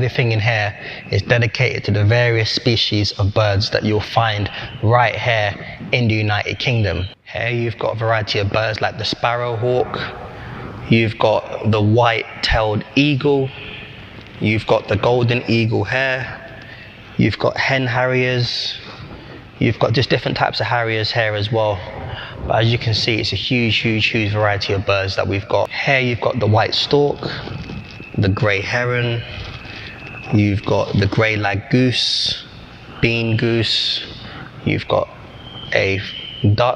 everything in here is dedicated to the various species of birds that you'll find right here in the United Kingdom. Here you've got a variety of birds like the sparrowhawk, you've got the white-tailed eagle, you've got the golden eagle here, you've got hen harriers, you've got just different types of harriers here as well. But as you can see, it's a huge variety of birds that we've got. Here you've got the white stork, the grey heron, you've got the grey lag goose, bean goose, you've got a duck,